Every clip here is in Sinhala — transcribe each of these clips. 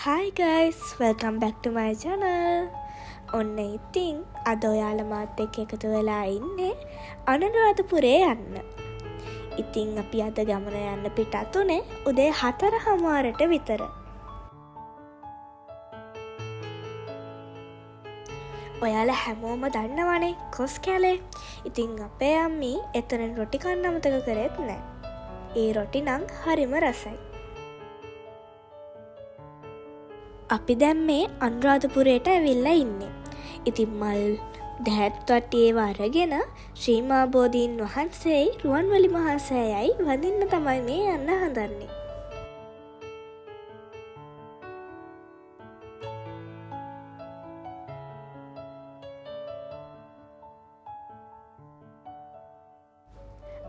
Hi guys, welcome back to my channel. ඔන්න ඉතින් අද ඔයාලා මාත් එක්ක එකතු වෙලා ඉන්නේ අනුරාධපුරේ යන්න. ඉතින් අපි අද ගමන යන්න පිටත් උනේ උදේ 4:00ට විතර. ඔයාලා හැමෝම දන්නවනේ කොස් කැලේ. ඉතින් අපේ අම්මි එතනින් රොටි කන්න අමතක කරෙත් නෑ. ඒ රොටි නම් හරිම රසයි. අපි දැන් මේ අනුරාධපුරයට ඇවිල්ලා ඉන්නේ. ඉතින් මල් දැහැත්වට්ටියේ අරගෙන ශ්‍රී මහා බෝධීන් වහන්සේයි රුවන්වැලි මහා සෑයයි වඳින්න තමයි මේ යන්න හදන්නේ.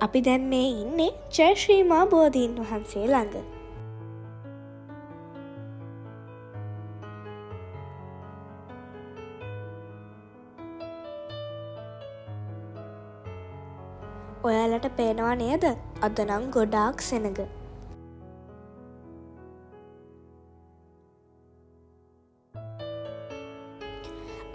අපි දැන් මේ ඉන්නේ ජය ශ්‍රී මහා බෝධීන් වහන්සේ ළඟ. ඔයාලට පේනවා නේද? අද නම් ගොඩාක් සෙනග.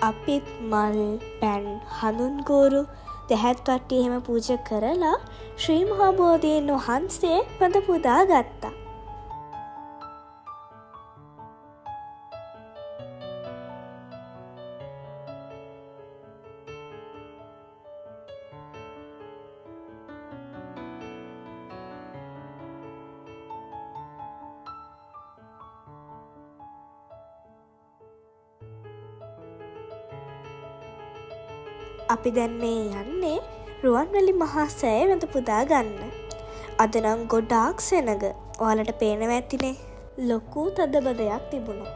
අපිත් මල්, පැන්, හඳුන්කෝරු, දැහැත්වට්ටි එහෙම පූජා කරලා ශ්‍රී මහා බෝධීන් වහන්සේ වඳ පුදා ගත්තා. අපි දැන් මේ යන්නේ රුවන්වැලි මහා සෑය වැඳ පුදා ගන්න. අද නම් ගොඩාක් සෙනග. ඔයාලට පේනවා ඇතිනේ. ලොකු තදබදයක් තිබුණා.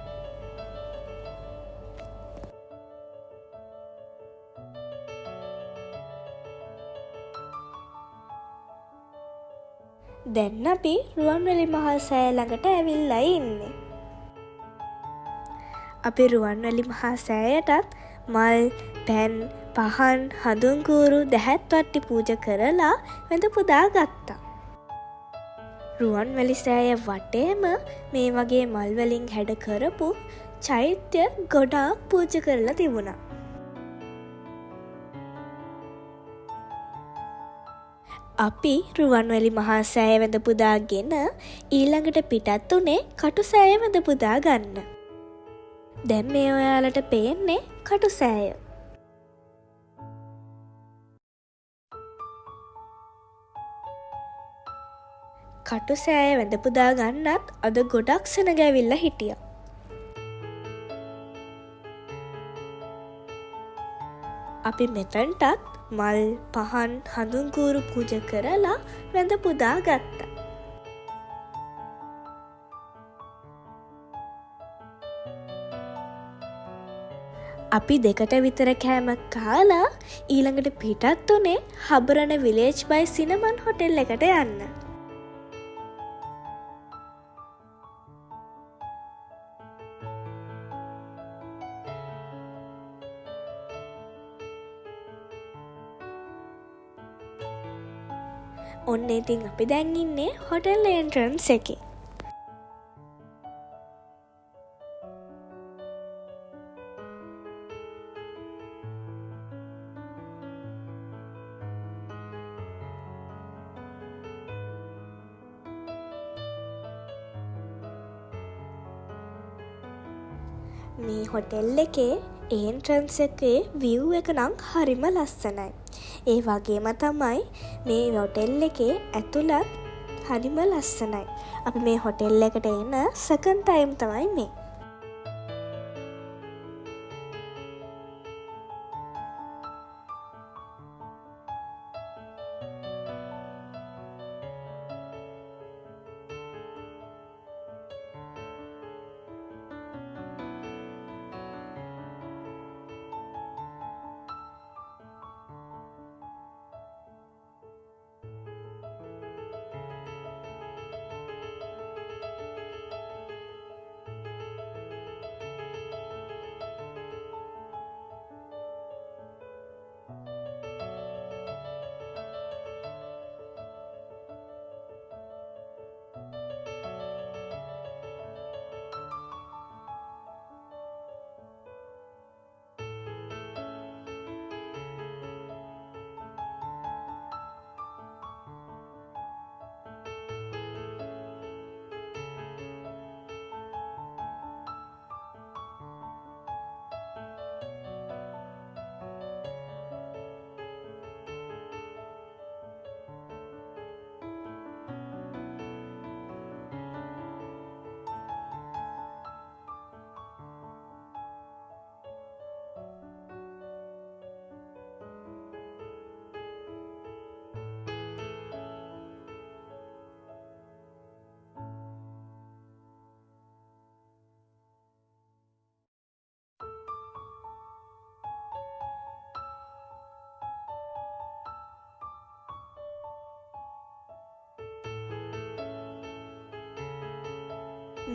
දැන් අපි රුවන්වැලි මහා සෑය ළඟට ඇවිල්ලා ඉන්නේ. අපි රුවන්වැලි මහා සෑයටත් මල්, පැන්, පහන්, හඳුන්කූරු, දැහැත්වට්ටි පූජා කරලා වැඳ පුදා ගත්තා. රුවන්වැලි සෑය වටේම මේ වගේ මල් වලින් හැඩ කරපු චෛත්‍ය ගොඩාක් පූජා කරලා තිබුණා. අපි රුවන්වැලි මහා සෑය වැඳ පුදාගෙන ඊළඟට පිටත් උනේ කටුසෑය වැඳ පුදා ගන්න. දැන් මේ ඔයාලට පේන්නේ කටුසෑය. කටුසෑය වැඳ පුදා ගන්නත් අද ගොඩක් සෙනග ඇවිල්ලා හිටියා. අපි මෙතනටත් මල්, පහන්, හඳුන්කූරු පූජා කරලා වැඳ පුදා ගත්තා. අපි දෙකට විතර කෑම කාලා ඊළඟට පිටත් උනේ හබරණ විලේජ් බයි සිනමන් හොටෙල් එකට යන්න. ඔන්න ඉතින් අපි දැන් ඉන්නේ හොටෙල් එන්ට්‍රන්ස් එකේ. මේ හොටෙල් එකේ එන්ට්‍රන්ස් එකේ view එක නම් හරිම ලස්සනයි. ඒ වගේම තමයි මේ හොටෙල් එකේ ඇතුළත් හරිම ලස්සනයි. අපි මේ හොටෙල් එකට එන සෙකන්ඩ් ටයිම් තමයි මේ.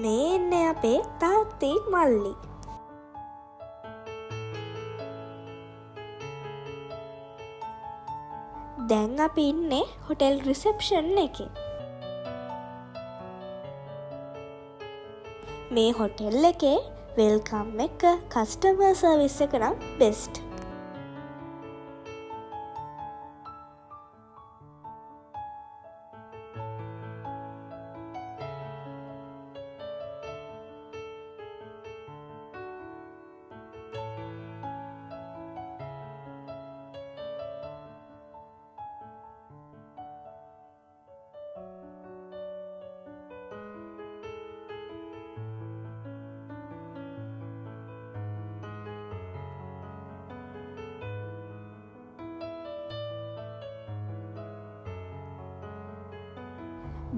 මේ එන්නේ අපේ තාත්තී මල්ලි. දැන් අපි ඉන්නේ හොටෙල් රිසෙප්ෂන් එකේ. මේ හොටෙල් එකේ වෙල්කම් එක කස්ටමර් සර්විස් එක නම් බෙස්ට්.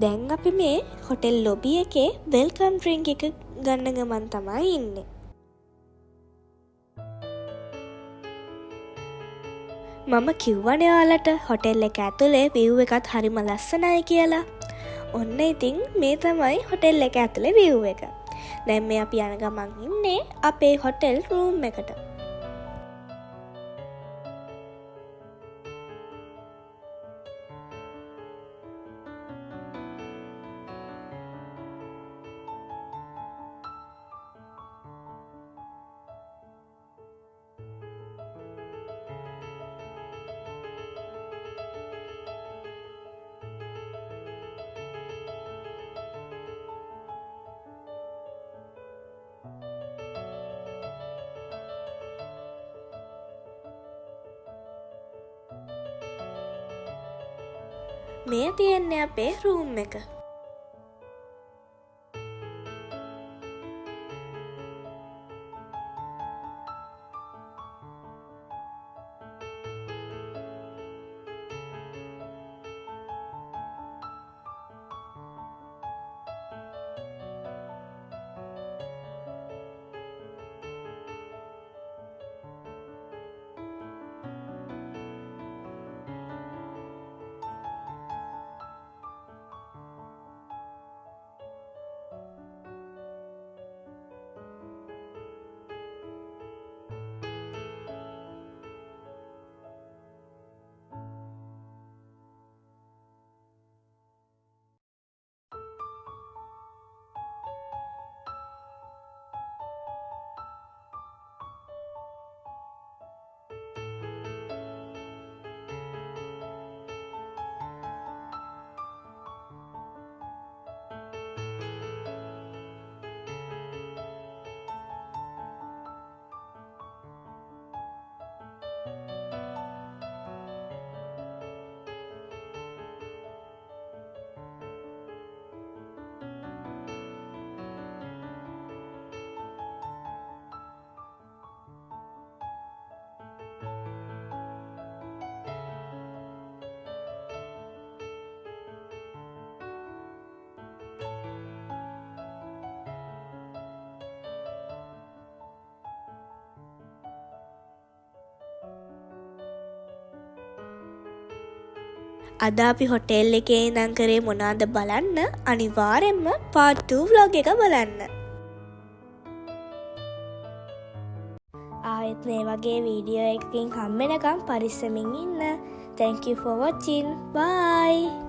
දැන් අපි මේ හොටෙල් ලොබි එකේ වෙල්කම් ඩ්‍රින්ක් එක ගන්න ගමන් තමයි ඉන්නේ. මම කිව්වනේ ඔයාලට හොටෙල් එක ඇතුලේ view එකත් හරිම ලස්සනයි කියලා. ඔන්න ඉතින් මේ තමයි හොටෙල් එක ඇතුලේ view එක. දැන් මේ අපි යන ගමන් ඉන්නේ අපේ හොටෙල් රූම් එකට. මේ තියෙන්නේ අපේ රූම් එක. අද අපි හොටෙල් එකේ ඉඳන් කරේ මොනවද බලන්න අනිවාර්යෙන්ම part 2 vlog එක බලන්න. ආයෙත් මේ වගේ වීඩියෝ එකකින් හම්බෙනකම් පරිස්සමින් ඉන්න. Thank you for watching. Bye.